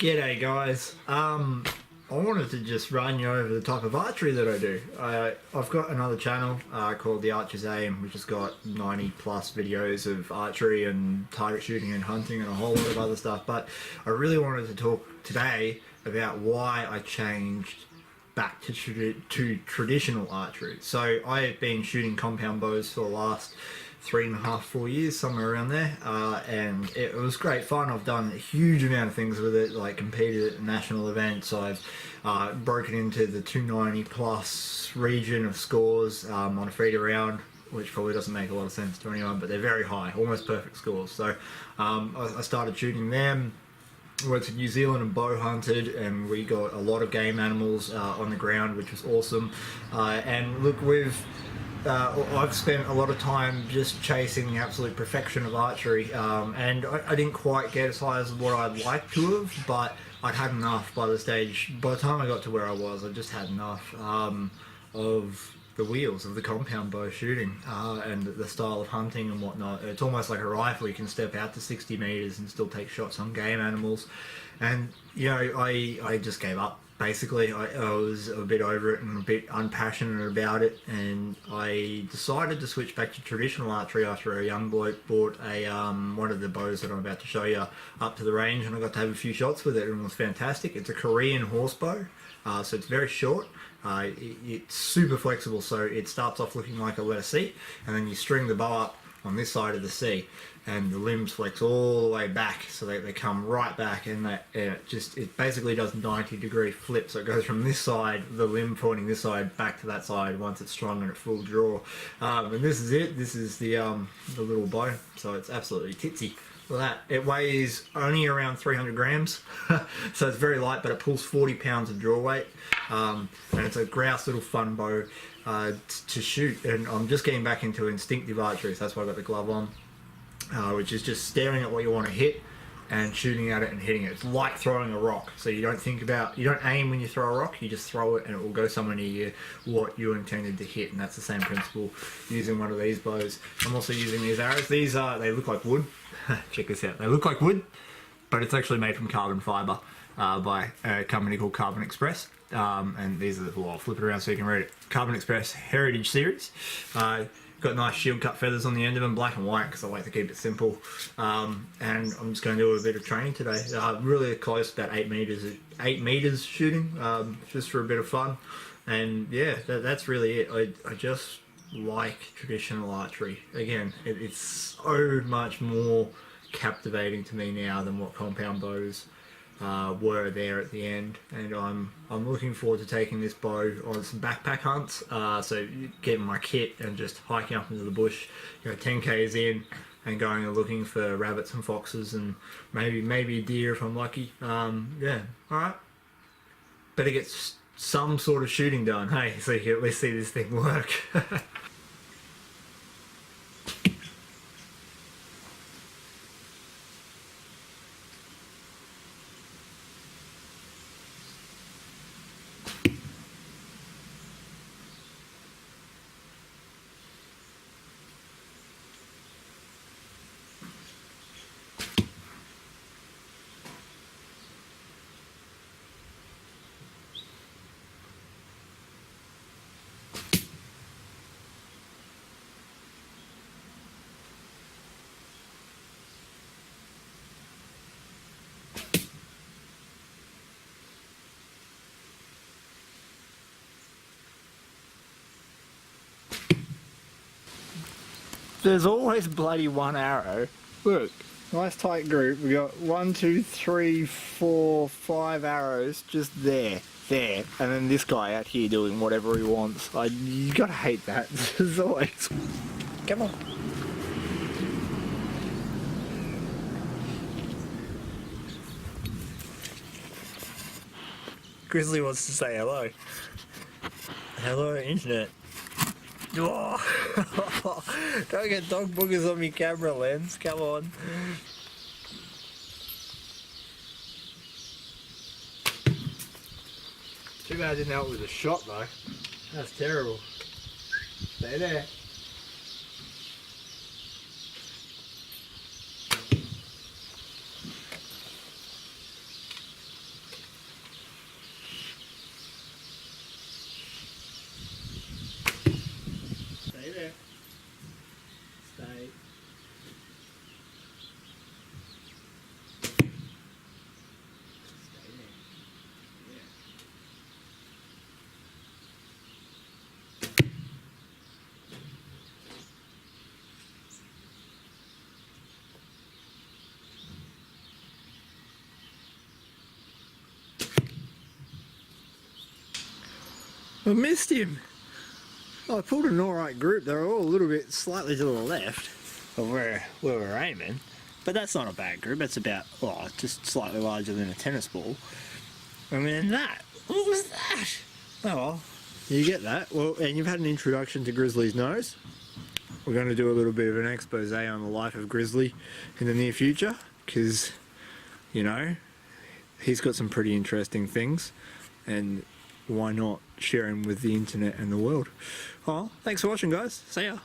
G'day guys. I wanted to just run you over the type of archery that I do. I've got another channel called the Archer's Aim, which has got 90 plus videos of archery and target shooting and hunting and a whole lot of other stuff. But I really wanted to talk today about why I changed back to traditional archery. So I have been shooting compound bows for the last 3.5, 4 years, somewhere around there, and it was great fun. I've done a huge amount of things with it, like competed at national events. I've broken into the 290 plus region of scores on a feeder round, which probably doesn't make a lot of sense to anyone, but they're very high, almost perfect scores. So I started shooting them. Went to New Zealand and bow hunted, and we got a lot of game animals on the ground, which was awesome. And look, I've spent a lot of time just chasing the absolute perfection of archery, and I didn't quite get as high as what I'd like to have, but I'd had enough by the stage. By the time I got to where I was, I just had enough of the wheels of the compound bow shooting and the style of hunting and whatnot. It's almost like a rifle. You can step out to 60 meters and still take shots on game animals. And you know, I just gave up. Basically, I was a bit over it and a bit unpassionate about it, and I decided to switch back to traditional archery after a young bloke bought a one of the bows that I'm about to show you up to the range, and I got to have a few shots with it, and it was fantastic. It's a Korean horse bow, so it's very short. It's super flexible, so it starts off looking like a letter C, and then you string the bow up on this side of the C, and the limbs flex all the way back, so they come right back, and it basically does 90-degree flip, so it goes from this side, the limb pointing this side, back to that side once it's strung and at full draw. And this is it. This is the little bow, so it's absolutely titsy. Look at that. It weighs only around 300 grams, so it's very light, but it pulls 40 pounds of draw weight, and it's a grouse little fun bow to shoot. And I'm just getting back into instinctive archery, so that's why I got the glove on. Which is just staring at what you want to hit and shooting at it and hitting it. It's like throwing a rock. So you don't aim when you throw a rock, you just throw it and it will go somewhere near you, what you intended to hit. And that's the same principle using one of these bows. I'm also using these arrows. These they look like wood. Check this out. They look like wood, but it's actually made from carbon fiber by a company called Carbon Express. And these are I'll flip it around so you can read it. Carbon Express Heritage Series. Got nice shield cut feathers on the end of them, black and white, because I like to keep it simple. And I'm just going to do a bit of training today. Really close, about 8 meters shooting, just for a bit of fun. And yeah, that's really it. I just like traditional archery. Again, it's so much more captivating to me now than what compound bows were there at the end, and I'm looking forward to taking this bow on some backpack hunts, so getting my kit and just hiking up into the bush, 10 k's in, and going and looking for rabbits and foxes and maybe a deer if I'm lucky. Yeah, alright, better get some sort of shooting done, hey, so you can at least see this thing work. There's always bloody one arrow. Look, nice tight group. We got 1, 2, 3, 4, 5 arrows just there, and then this guy out here doing whatever he wants. You gotta hate that. There's always. Come on. Grizzly wants to say hello. Hello, internet. Oh, don't get dog boogers on me camera lens, come on. Too bad I didn't know it was a shot though. That's terrible. Stay there. I missed him. I pulled an alright group. They're all a little bit slightly to the left of where we're aiming. But that's not a bad group. It's about, oh, just slightly larger than a tennis ball. And then that. What was that? Oh well, you get that. Well, and you've had an introduction to Grizzly's nose. We're going to do a little bit of an expose on the life of Grizzly in the near future, because, you know, he's got some pretty interesting things, and why not share him with the internet and the world? Well, thanks for watching, guys. See ya.